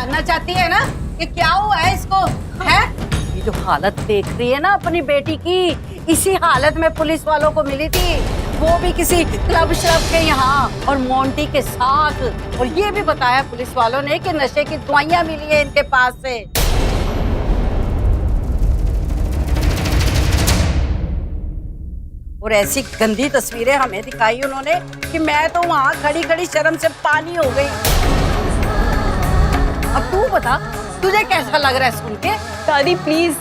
जानना चाहती है ना कि क्या हुआ है इसको, है? ये जो हालत देख रही है ना अपनी बेटी की, इसी हालत में पुलिस वालों को मिली थी, वो भी किसी क्लब श्लब के यहाँ और मोंटी के साथ। और ये भी बताया पुलिस वालों ने कि नशे की दवाइयां मिली है इनके पास से। और ऐसी गंदी तस्वीरें हमें दिखाई उन्होंने कि मैं तो वहां खड़ी खड़ी शर्म से पानी हो गई। अब तू बता, तुझे कैसा लग रहा है सुन के? दादी प्लीज,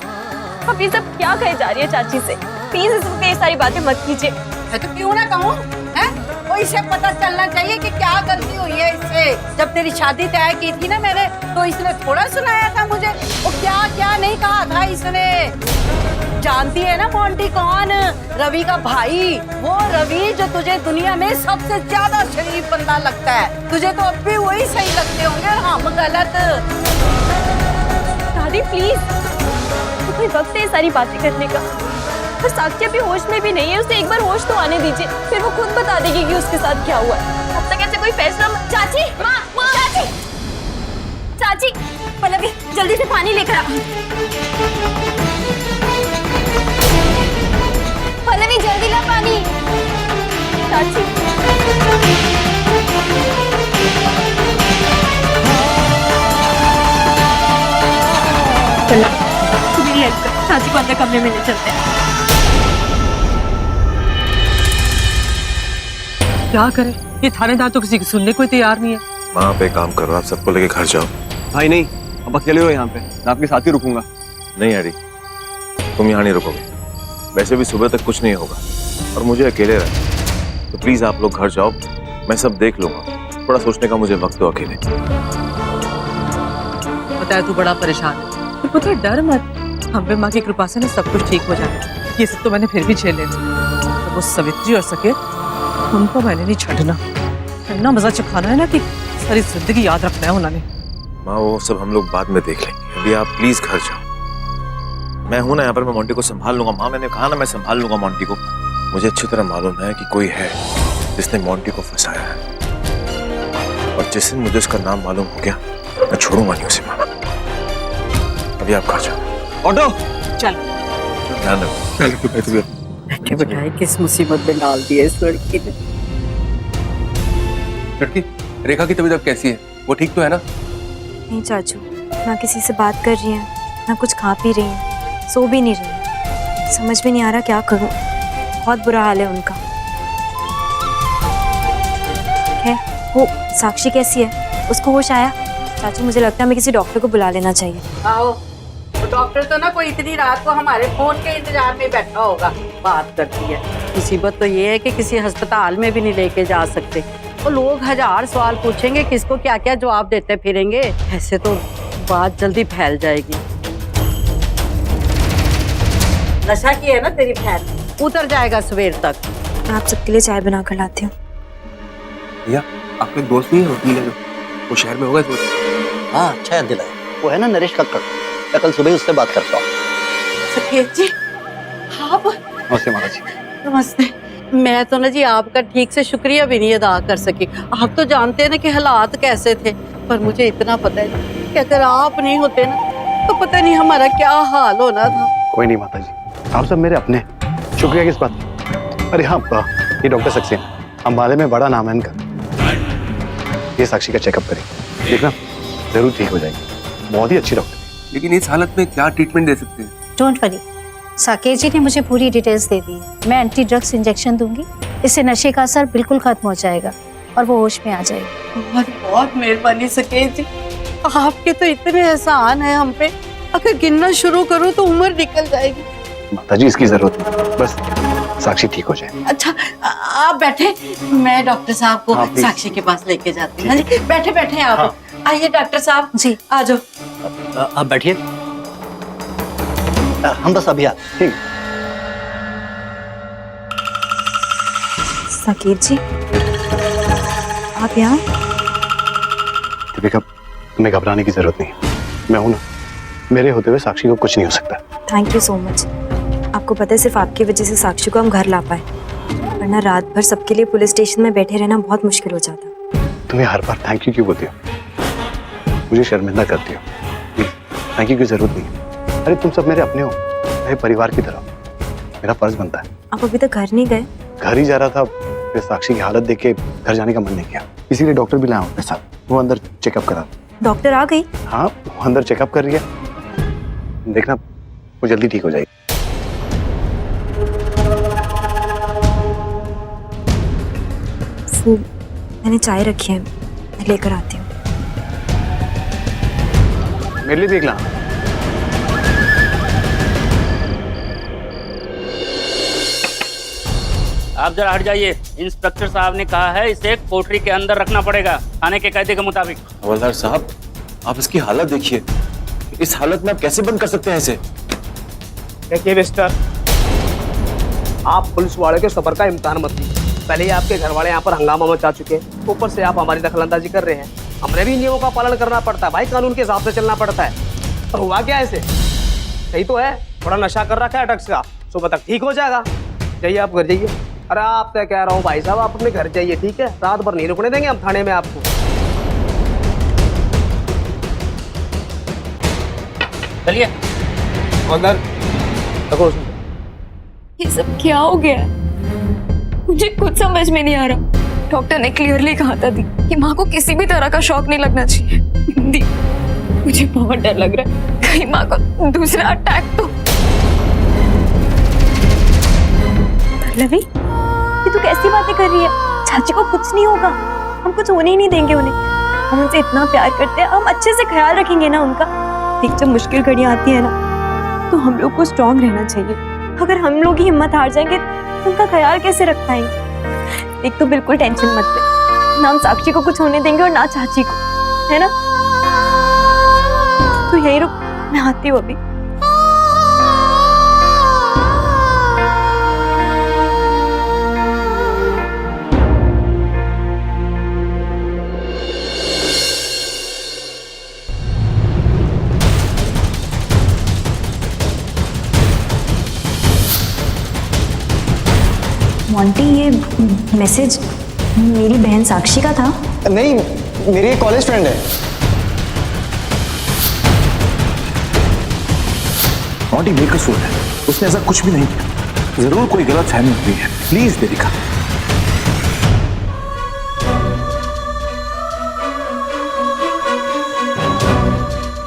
आप ये सब क्या कहे जा रही है चाची से? प्लीज इसमें ये सारी बातें मत कीजिए। मैं तो क्यों ना कहूँ, है? वो इसे पता चलना चाहिए कि क्या गलती हुई है इससे। जब तेरी शादी तय की थी ना मैंने, तो इसने थोड़ा सुनाया था मुझे, वो क्या क्या नहीं कहा था इसने। जानती है ना मोंटी कौन? रवि का भाई, वो रवि जो तुझे दुनिया में सबसे ज्यादा शरीफ बंदा लगता है। तुझे तो अब भी वही सही लगते होंगे, हम गलत। दादी प्लीज, तो कोई वक्त है ये सारी बातें करने का। पर साक्षी अभी होश में भी नहीं है, उसे एक बार होश तो आने दीजिए, फिर वो खुद बता देगी कि उसके साथ क्या हुआ है। अब तक ऐसे कोई फैसला चाची, माँ, चाची, चाची, पल्लवी जल्दी से पानी लेकर आ। पल्लवी जल्दी ला पानी। चाची, तू मेरी हेल्प कर, चाची को अंदर कमरे में ले चलते हैं। क्या करे, ये थानेदार तो किसी की सुनने को तैयार नहीं है। वहाँ पे काम करो, आप सबको लेके घर जाओ। भाई नहीं, अब अकेले हो यहाँ पे, मैं आपके साथ ही रुकूंगा। नहीं हैरी, तुम यहाँ नहीं रुकोगे। वैसे भी सुबह तक कुछ नहीं होगा और मुझे अकेले रहना, तो प्लीज आप लोग घर जाओ, मैं सब देख लूंगा। थोड़ा सोचने का मुझे वक्त दो अकेले। पता है तू बड़ा परेशान है, तो पुत्र डर मत, हम पे माँ की कृपा से ना सब कुछ ठीक हो जाएगा। ये सब तो मैंने फिर भी झेल लेना। तो वो सवित्री और सके, उनको मैंने नहीं छड़ना। इतना मजा चखाना है ना कि सारी जिंदगी याद रखना है उन्होंने। माँ वो सब हम लोग बाद में देख लेंगे, अभी आप प्लीज घर जाओ। मैं हूं ना यहाँ पर, मैं मोंटी को संभाल लूंगा। माँ मैंने कहा ना, मैं संभाल लूंगा मोंटी को। मुझे अच्छी तरह मालूम है कि कोई है जिसने मोंटी को फंसाया है, और जिस दिन मुझे उसका नाम मालूम हो गया, मैं छोड़ूंगा नहीं उसे। माँ अभी आप घर जाओ। ऑटो चल, ध्यान रखो। बैठे बैठाए किस मुसीबत में डाल दिया इस लड़की ने। लड़की, रेखा की तबीयत अब कैसी है? वो ठीक तो है ना? नहीं चाचू, ना किसी से बात कर रही है, ना कुछ खा पी रही है, सो भी नहीं रही है। समझ में नहीं आ रहा क्या करूं, बहुत बुरा हाल है उनका। है वो साक्षी कैसी है? उसको होश आया? चाचू मुझे लगता है हमें किसी डॉक्टर को बुला लेना चाहिए। आओ, तो डॉक्टर तो ना कोई इतनी रात को हमारे फोन के इंतजार में बैठा होगा, बात करती है। मुसीबत तो ये है कि किसी अस्पताल में भी नहीं लेके जा सकते, तो लोग हजार सवाल पूछेंगे, किसको क्या क्या जवाब देते फिरेंगे। ऐसे तो बात जल्दी फैल जाएगी। नशा की है ना तेरी बहन, उतर जाएगा सवेर तक। मैं आप सबके लिए चाय बना कर लाती हूँ। भैया, आपका दोस्त नहीं है होटल में, वो शहर में होगा? हाँ, अच्छा याद दिलाया। वो है ना नरेश कक्कड़, मैं कल सुबह उससे बात करता हूँ। सकेत जी, आप? नमस्ते माता जी। नमस्ते। मैं तो ना जी आपका ठीक से शुक्रिया भी नहीं अदा कर सकी। आप तो जानते हैं ना कि हालात कैसे थे, पर मुझे इतना पता है कि अगर आप नहीं होते ना, तो पता नहीं हमारा क्या हाल होना था। कोई नहीं माता जी, आप सब मेरे अपने, शुक्रिया किस बात की? अरे हाँ, ये डॉक्टर सक्सेना, अम्बाले में बड़ा नाम है इनका। ये साक्षी का चेकअप करें, देखना जरूर ठीक हो जाएगी। बहुत ही अच्छी डॉक्टर। लेकिन इस हालत में क्या ट्रीटमेंट दे सकते हैं? डोंट वरी, साकेत जी ने मुझे पूरी डिटेल्स दे दी है। मैं एंटी ड्रग्स इंजेक्शन दूंगी, इससे नशे का असर बिल्कुल खत्म हो जाएगा और वो होश में आ जाएगी। बहुत बहुत मेहरबानी सकेत जी, आपके तो इतने एहसान है हम पे, अगर गिनना शुरू करूँ तो उम्र निकल जाएगी। माता जी इसकी जरूरत नहीं, बस साक्षी ठीक हो जाए। अच्छा आप बैठे, मैं डॉक्टर साहब को हाँ, साक्षी के पास लेके जाती हूँ। बैठे बैठे आप। हाँ। आइए डॉक्टर साहब जी आ जाओ। आप बैठिए, हम बस अभी ठीक। साकेत जी, आप यहाँ? दीपिका, तुम्हें घबराने की जरूरत नहीं, मैं हूं ना। मेरे होते हुए साक्षी को कुछ नहीं हो सकता। Thank you so much. आपको पता है सिर्फ आपकी वजह से साक्षी को हम घर ला पाए, वरना रात भर सबके लिए पुलिस स्टेशन में बैठे रहना बहुत मुश्किल हो जाता। तुम्हें हर बार थैंक यू क्यों बोलती हो? मुझे शर्मिंदा करती हो। प्लीज थैंक यू की जरूरत नहीं है। अरे तुम सब मेरे अपने हो, मेरे परिवार की तरह। मेरा फर्ज बनता है। आप अभी तक घर नहीं गए? घर ही जा रहा था, फिर साक्षी की हालत देख के घर जाने का मन नहीं किया, इसीलिए डॉक्टर भी लाया हूं अपने साथ। वो अंदर चेकअप करा। डॉक्टर आ गई? हाँ, वो अंदर चेकअप कर रही है, देखना वो जल्दी ठीक हो जाएगी। वो मैंने चाय रखी है, मैं लेकर आती हूँ। मेरे लिए देख ला। आप जरा हट जाइए। इंस्पेक्टर साहब ने कहा है इसे कोठरी के अंदर रखना पड़ेगा थाने के कायदे के मुताबिक। हवलदार साहब, आप इसकी हालत देखिए। इस हालत में आप कैसे बंद कर सकते हैं इसे? देखिए मिस्टर, आप पुलिस वाले के सबर का इम्तिहान मत लीजिए। पहले ही आपके घर वाले यहाँ पर हंगामा मचा चुके हैं, ऊपर से आप हमारी दखलंदाजी कर रहे हैं। हमें भी नियमों का पालन करना पड़ता है भाई, कानून के हिसाब से चलना पड़ता है। और हुआ क्या ऐसे? सही तो है, थोड़ा नशा कर रखा है ड्रग्स का, सुबह तक ठीक हो जाएगा। जाइए आप घर जाइए। अरे आप तो कह रहा हूँ भाई साहब, आप अपने घर जाइए, ठीक है? रात भर नहीं रुकने देंगे हम थाने में आपको। चलिए अंदर रखो। ये सब क्या हो गया? मुझे कुछ समझ में नहीं आ रहा। डॉक्टर ने क्लियरली कहा था दी कि माँ को किसी भी तरह का शॉक नहीं लगना चाहिए। दी, मुझे बहुत डर लग रहा है, कहीं माँ को दूसरा अटैक तो। लवी, ये तू कैसी बातें कर रही है? चाची को कुछ नहीं होगा, हम कुछ होने ही नहीं देंगे उन्हें। हम उनसे इतना प्यार करते हैं, हम अच्छे से ख्याल रखेंगे ना उनका। देख, जब मुश्किल घड़ियां आती है ना, तो हम लोग को स्ट्रांग रहना चाहिए। अगर हम लोग ही हिम्मत हार जाएंगे तो उनका ख्याल कैसे रख पाएंगे? देख, तो बिल्कुल टेंशन मत ले, ना हम साक्षी को कुछ होने देंगे और ना चाची को, है ना? तू यहीं रुक, मैं आती हूँ अभी। मोंटी, ये मैसेज मेरी बहन साक्षी का था? नहीं, मेरी एक कॉलेज फ्रेंड है। मॉन्टी बेकसूर है, उसने ऐसा कुछ भी नहीं किया। जरूर कोई गलत फहमी हुई है। प्लीज देविका।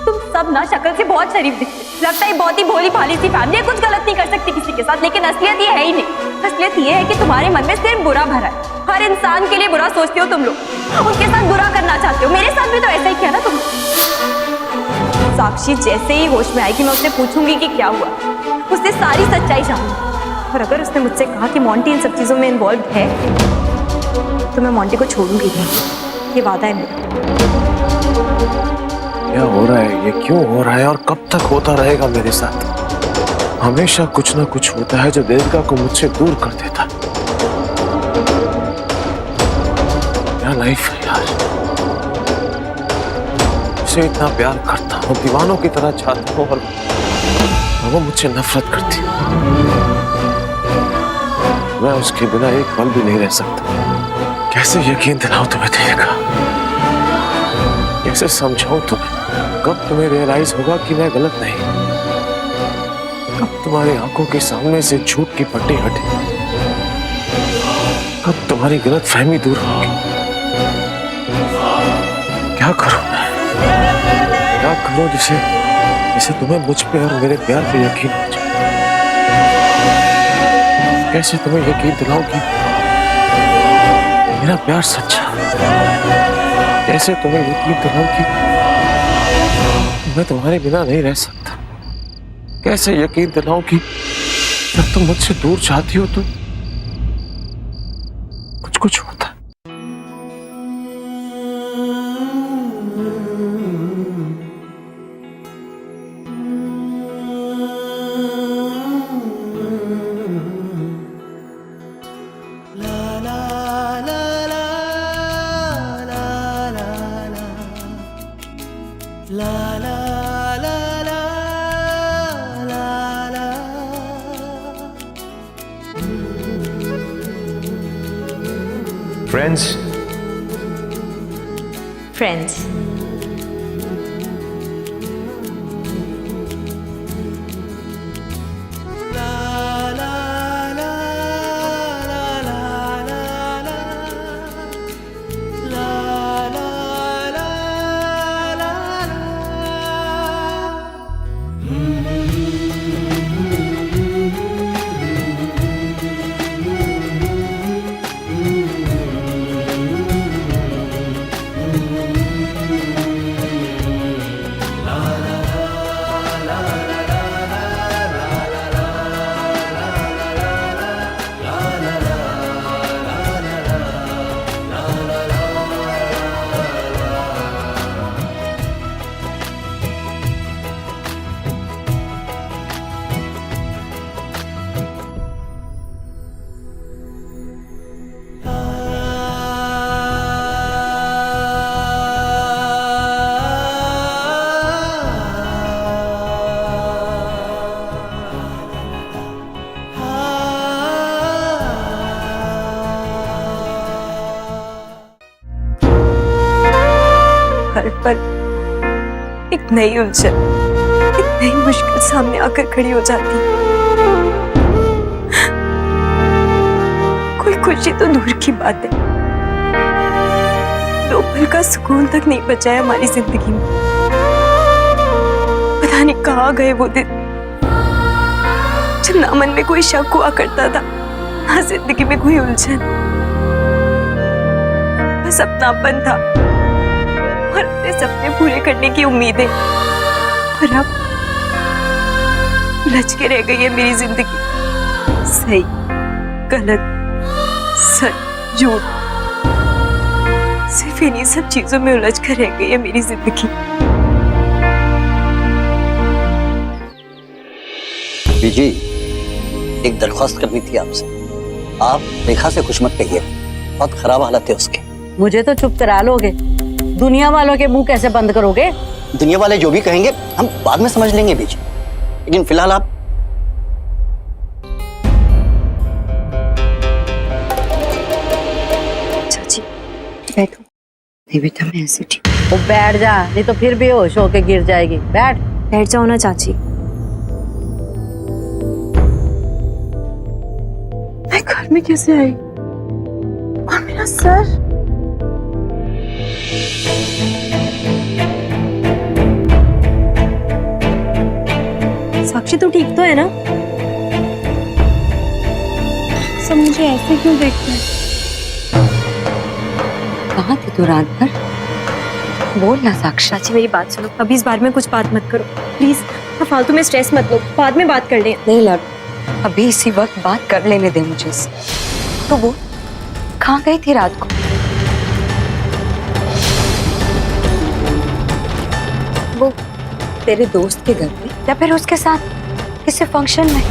तुम सब ना शक्ल से बहुत शरीफ दिखते, लगता है बहुत ही भोली भाली सी फैमिली है, कुछ गलत नहीं कर सकती किसी के साथ। लेकिन असलियत ये है ही नहीं। असलियत ये है कि तुम्हारे मन में सिर्फ बुरा भरा है। हर इंसान के लिए बुरा सोचते हो तुम लोग, उनके साथ बुरा करना चाहते हो। मेरे साथ भी तो ऐसा ही किया ना तुम। साक्षी जैसे ही होश में आएगी, मैं उससे पूछूंगी कि क्या हुआ, उससे सारी सच्चाई जानूंगी। और अगर उसने मुझसे कहा कि मोंटी इन सब चीजों में इन्वॉल्व है, तो मैं मोंटी को छोड़ूंगी नहीं। ये वादा है मेरा। क्या हो रहा है? ये क्यों हो रहा है और कब तक होता रहेगा मेरे साथ? हमेशा कुछ ना कुछ होता है जो देविका को मुझसे दूर कर देता। क्या लाइफ है यार। उसे इतना प्यार करता हूँ, दीवानों की तरह चाहता हूँ, और वो मुझसे नफरत करती है। मैं उसके बिना एक पल भी नहीं रह सकता। कैसे यकीन दिलाऊं तुम्हें देविका? कैसे समझाऊं तुम्हें? कब तुम्हें रियलाइज होगा कि मैं गलत नहीं? कब तुम्हारी आंखों के सामने से झूठ की पट्टी हटे? कब तुम्हारी गलत फहमी दूर होगी? क्या करूं मैं? क्या करूं जिसे तुम्हें मुझ पे और मेरे प्यार पे यकीन हो जाए? कैसे तुम्हें यकीन दिलाऊं कि मेरा प्यार सच्चा? कैसे तुम्हें यकीन दिलाऊं कि मैं तुम्हारे बिना नहीं रह सकता? कैसे यकीन दिलाऊं कि जब तुम मुझसे दूर चाहती हो तो कुछ होता है? फ्रेंड्स, हर पल एक नई उलझन, एक नई मुश्किल सामने आकर खड़ी हो जाती। कोई खुशी तो दूर की बात है, 2 पल का सुकून तक नहीं बचा है हमारी जिंदगी में। पता नहीं कहाँ गए वो दिन जब ना मन में कोई शक हुआ करता था, ना जिंदगी में कोई उलझन, बस अपनापन था और अपने सपने पूरे करने की उम्मीदें। और अब उलझ के रह गई है मेरी जिंदगी, सही गलत सच झूठ, सिर्फ इन्हीं सब चीजों में उलझ कर रह गई है मेरी जिंदगी। बीजी, एक दरख्वास्त करनी थी आपसे। आप रेखा से कुछ मत कहिए, बहुत खराब हालत है उसकी। मुझे तो चुप करा लोगे, दुनिया वालों के मुंह कैसे बंद करोगे? दुनिया वाले जो भी कहेंगे हम बाद में समझ लेंगे बीजी, लेकिन फिलहाल आप चाची बैठो। नहीं बेटा मैं ऐसे ठीक। वो बैठ जा, नहीं तो फिर बेहोश होके गिर जाएगी। बैठ जाओ ना चाची। मैं घर में कैसे आई? और मेरा सर? साक्षी तो ठीक तो है ना? सब मुझे ऐसे क्यों देखते हैं? कहाँ थी तू रात भर? बोल ना साक्षी। चाची मेरी बात सुनो, अभी इस बारे में कुछ बात मत करो प्लीज। फालतू में स्ट्रेस मत लो, बाद में बात कर लें। नहीं लड़, अभी इसी वक्त बात कर लेने दे मुझे इससे। तो वो कहाँ गई थी रात को? वो तेरे दोस्त के घर पे या फिर उसके साथ किसी फंक्शन में?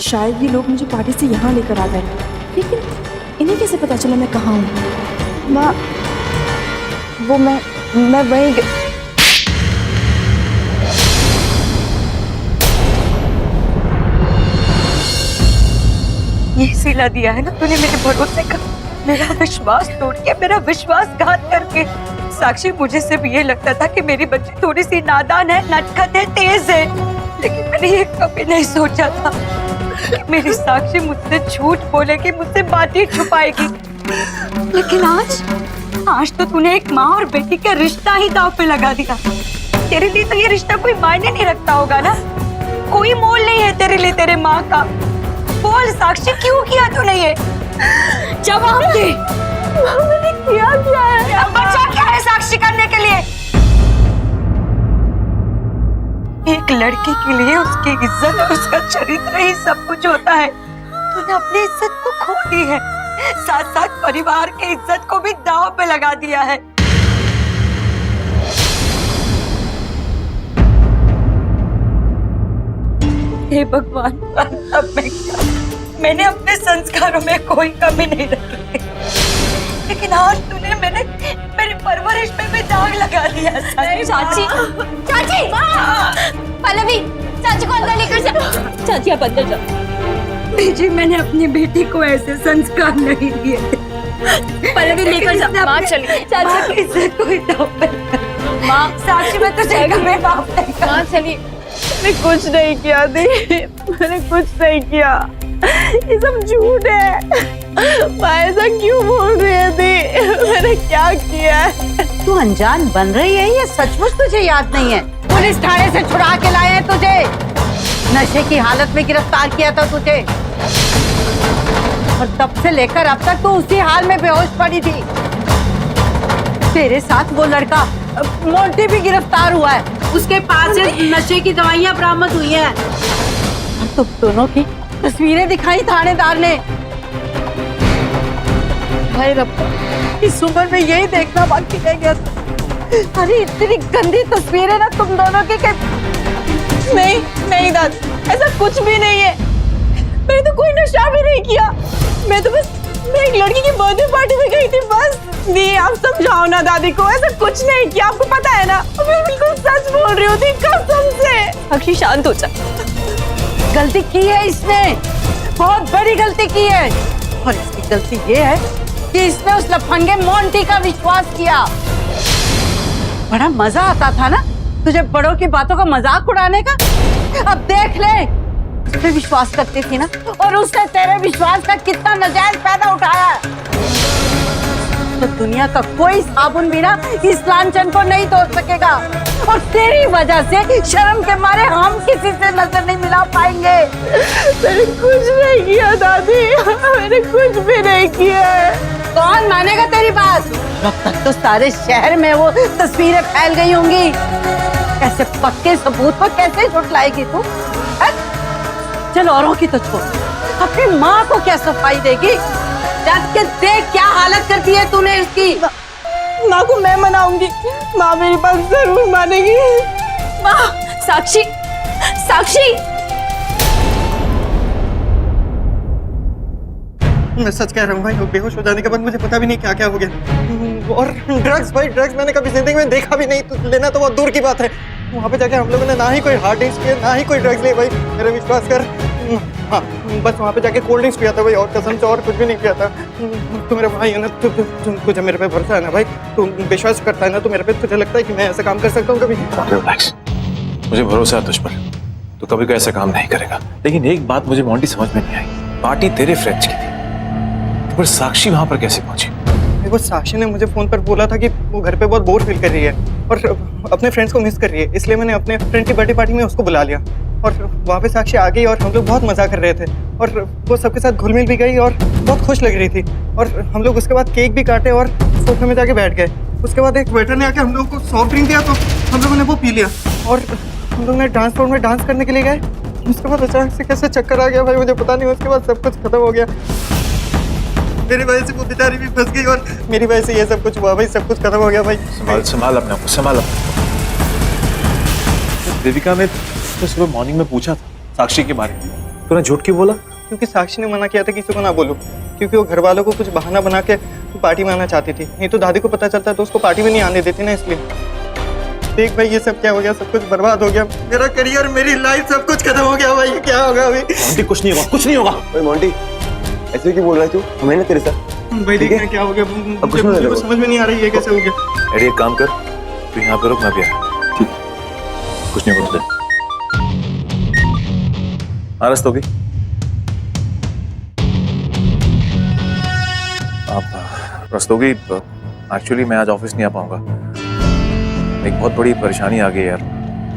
शायद ये लोग मुझे पार्टी से यहाँ लेकर आ गए, लेकिन इन्हें कैसे पता चला मैं कहाँ हूँ? माँ, वो मैं वहीं ये सिला दिया है ना तूने मेरे भरोसे का, मेरा विश्वास तोड़ के, मेरा विश्वासघात करके। साक्षी मुझे सिर्फ ये लगता था कि मेरी बच्ची थोड़ी सी नादान है, नटखट है, तेज है, लेकिन मैंने ये कभी नहीं सोचा था कि मेरी साक्षी मुझसे झूठ बोलेगी, मुझसे बातें छुपाएगी। लेकिन आज तो तूने एक माँ और बेटी का रिश्ता ही दांव पे लगा दिया। तेरे लिए तो ये रिश्ता कोई मायने नहीं रखता होगा ना, कोई मोल नहीं है तेरे लिए तेरे माँ का। बोल साक्षी, क्यों किया तूने ये? जवाब दे। मैंने किया क्या है? अब बचा क्या है साक्षी करने के लिए? एक लड़की के लिए उसकी इज्जत और उसका चरित्र ही सब कुछ होता है। तूने अपनी इज्जत तो खो दी है, साथ साथ परिवार की इज्जत को भी दांव पे लगा दिया है। हे भगवान, अब मैं क्या? मैंने अपने संस्कारों में कोई कमी नहीं रखी, लेकिन आज तूने मेरी परवरिश में भी दाग लगा दिया। चाची, चाची, पल्लवी, चाची को अंदर लेकर जा। चाची आप अंदर जाओ। जी, मैंने अपनी बेटी को ऐसे संस्कार नहीं दिए। पल्लवी लेकर जा। माँ चलिए। चाची इज्जत को दांव पे लगा। माँ, साक्षी मैं तुझे कभी माफ नहीं करूंगी। माँ चलिए। मैंने कुछ नहीं किया दी, मैंने कुछ नहीं किया, ये सब झूठ है। मैं ऐसा क्यों बोल रही है दी? मैंने क्या किया है? तू अनजान बन रही है, ये सचमुच तुझे याद नहीं है? पुलिस थाने से छुड़ा के लाए हैं तुझे, नशे की हालत में गिरफ्तार किया था तुझे, और तब से लेकर अब तक तू उसी हाल में बेहोश पड़ी थी। तेरे साथ वो लड़का मोंटी भी गिरफ्तार हुआ है, उसके पास से नशे की दवाइयां बरामद हुई हैं। और तुम दोनों की तस्वीरें दिखाई थानेदार ने। हाय रब्बा, इस उम्र में यही देखना बाकी रह गया था। अरे इतनी गंदी तस्वीरें ना तुम दोनों की। नहीं दादी, ऐसा कुछ भी नहीं है। मैंने तो कोई नशा भी नहीं किया, मैं एक लड़की की बर्थडे पार्टी में गई थी बस। दी आप समझाओ ना दादी को, ऐसा कुछ नहीं किया, आपको पता है ना। मैं बिल्कुल सच बोल रही हूँ दी, कसम से। साक्षी शांत हो जा। गलती की है इसने, बहुत बड़ी गलती की है। और इसकी गलती ये है कि इसने उस लफंगे मोंटी का विश्वास किया। बड़ा मजा आता था ना तुझे बड़ों की बातों का मजाक उड़ाने का। अब देख ले, उस पे विश्वास करती थी ना, और उसने तेरे विश्वास का कितना नाजायज फायदा उठाया है। तो दुनिया का कोई साबुन भी ना इस लांछन को नहीं धो सकेगा, और तेरी वजह से शर्म के मारे हम किसी से नजर नहीं मिला पाएंगे। मैंने कुछ नहीं किया दादी, मैंने कुछ भी नहीं किया। कौन मानेगा तेरी बात? अब तक तो सारे शहर में वो तस्वीरें फैल गई होंगी। ऐसे पक्के सबूत पर कैसे झुठलाएगी तू? चल औरों की तो छोड़, अपनी माँ को क्या सफाई देगी? जब के देख क्या हालत कर दी है तूने इसकी। माँ को मैं मनाऊंगी, माँ मेरी बात जरूर मानेगी। माँ, साक्षी, साक्षी। मैं सच कह रहा हूँ भाई, वो बेहोश हो जाने के बाद मुझे पता भी नहीं क्या क्या हो गया। और ड्रग्स भाई, ड्रग्स मैंने कभी जिंदगी में देखा भी नहीं, तो लेना तो बहुत दूर की बात है। वहाँ पे जाके हम लोगों ने ना ही कोई हार्ड ड्रिंक्स पिया, ना ही कोई ड्रग्स लिए भाई, मेरा विश्वास कर। हाँ, बस वहाँ पे जाके कोल्ड ड्रिंक्स पिया था भाई, और कसम से और कुछ भी नहीं पिया था। तू मेरा भाई है ना, तुझे मेरे पे भरोसा है ना भाई, तू विश्वास करता है ना, तो मेरे पे तुझे लगता है कि मैं ऐसा काम कर सकता हूँ कभी? रिलैक्स, मुझे भरोसा है तुझ पर, तू कभी कोई ऐसा काम नहीं करेगा। लेकिन एक बात मुझे मोंटी समझ में नहीं आई, पार्टी तेरे फ्रेंड्स की थी, पर साक्षी वहाँ पर कैसे पहुंची? वो साक्षी ने मुझे फोन पर बोला था कि वो घर पे बहुत बोर फील कर रही है और अपने फ्रेंड्स को मिस कर रही है, इसलिए मैंने अपने फ्रेंड की बर्थडे पार्टी में उसको बुला लिया। और वहाँ पे साक्षी आ गई और हम लोग बहुत मजा कर रहे थे, और वो सबके साथ घुल मिल भी गई और बहुत खुश लग रही थी। और हम लोग उसके बाद केक भी काटे और सोफे में जाके बैठ गए। उसके बाद एक वेटर ने आके हम लोग को सॉफ्ट ड्रिंक दिया, तो हम लोगों ने वो पी लिया और हम लोग ने डांस फ्लोर में डांस करने के लिए गए। उसके बाद अचानक से कैसे चक्कर आ गया भाई, मुझे पता नहीं। उसके बाद सब कुछ खत्म हो गया, मेरी वजह से वो बेचारी भी फंस गई और मेरी वजह से ये सब कुछ हुआ भाई, सब कुछ खत्म हो गया भाई। संभाल अपने आपको, संभाल अपने। देविका ने तो सुबह मॉर्निंग में पूछा था साक्षी के बारे में, तूने झूठ क्यों बोला? क्योंकि साक्षी ने मना किया था किसी को ना बोलूं, क्योंकि वो घर वालों को कुछ बहाना बना के पार्टी में आना चाहती थी, नहीं तो दादी को पता चलता तो उसको पार्टी में नहीं आने देती ना, इसलिए। देख भाई ये सब क्या हो गया, सब कुछ बर्बाद हो गया, मेरा करियर, मेरी लाइफ, सब कुछ खत्म हो गया भाई। क्या होगा अभी? मोंटी कुछ नहीं होगा, कुछ नहीं होगा। मोंटी ऐसे क्यों बोल रहा है तू? हमें ना तेरे साथ भाई, देखना क्या हो गया, मुझे समझ में नहीं आ रही है कैसे हो गया। एडी एक काम कर, तू यहाँ पे रुक, मैं भी आया। ठीक, कुछ नहीं होगा। हाँ रस्तोगी, आप रस्तोगी, एक्चुअली मैं आज ऑफिस नहीं आ पाऊंगा, एक बहुत बड़ी परेशानी आ गई यार।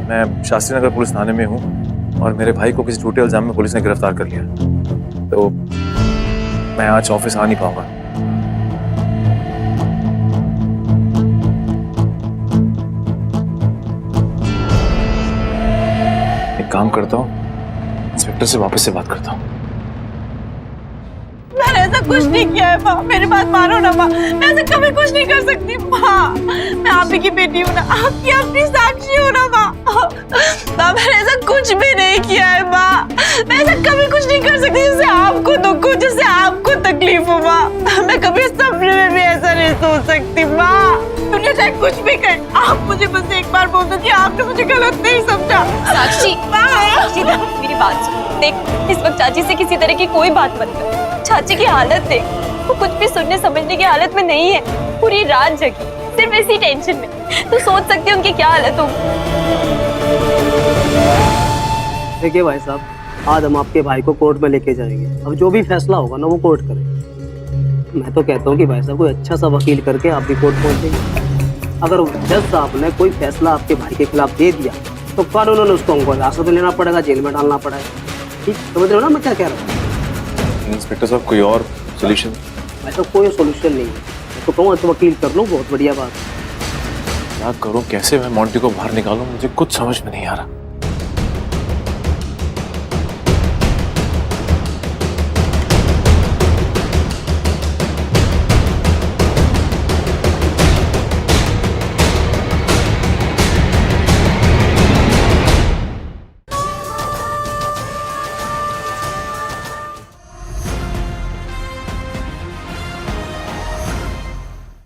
मैं शास्त्री नगर पुलिस थाने में हूँ और मेरे भाई को किसी झूठे इल्जाम में पुलिस ने गिरफ्तार कर लिया, तो मैं आज ऑफिस आ नहीं पाऊंगा। एक काम करता हूँ, इंस्पेक्टर से वापस से बात करता हूँ। मैंने ऐसा कुछ नहीं किया है माँ, मेरी बात मानो ना माँ, मैं ऐसा कभी कुछ नहीं कर सकती माँ। मैं आप ही की बेटी हूँ ना, आपकी अपनी साक्षी हूँ ना माँ। माँ मैंने ऐसा कुछ भी नहीं किया है माँ, मैं ऐसा कभी कुछ नहीं कर सकती जिससे आपको दुख हो, जिससे आपको तकलीफ हो माँ। मैं कभी सपने में भी ऐसा नहीं सोच सकती माँ। दुनिया चाहे कुछ भी कहे, आप मुझे बस एक बार बोल दो कि आपने मुझे गलत नहीं समझा। साक्षी, मेरी बात सुन। देख, इस वक्त चाची से किसी तरह की कोई बात मत कर। चाची की हालत देख, वो कुछ भी सुनने समझने की हालत में नहीं है, पूरी रात जगी सिर्फ इसी टेंशन में। तू सोच सकती है उनकी क्या हालत होगी। देखिए भाई साहब, आज हम आपके भाई को कोर्ट में लेके जाएंगे, अब जो भी फैसला होगा ना वो कोर्ट करेगा। मैं तो कहता हूँ कि भाई साहब कोई अच्छा सा वकील करके आप भी कोर्ट पहुंचेंगे। अगर जज साहब ने कोई फैसला आपके भाई के खिलाफ दे दिया तो कानून ने उसको हमको हिरासत में लेना पड़ेगा, जेल में डालना पड़ेगा। ठीक समझ रहे हो ना मैं क्या कह रहा हूँ? इंस्पेक्टर साहब कोई और सोल्यूशन? मैं तो कोई सोल्यूशन नहीं है, मैं तो कहूँ तो वकील कर लो, बहुत बढ़िया बात। क्या करूँ, कैसे मैं मोंटी को बाहर निकालूं, मुझे कुछ समझ में नहीं आ रहा।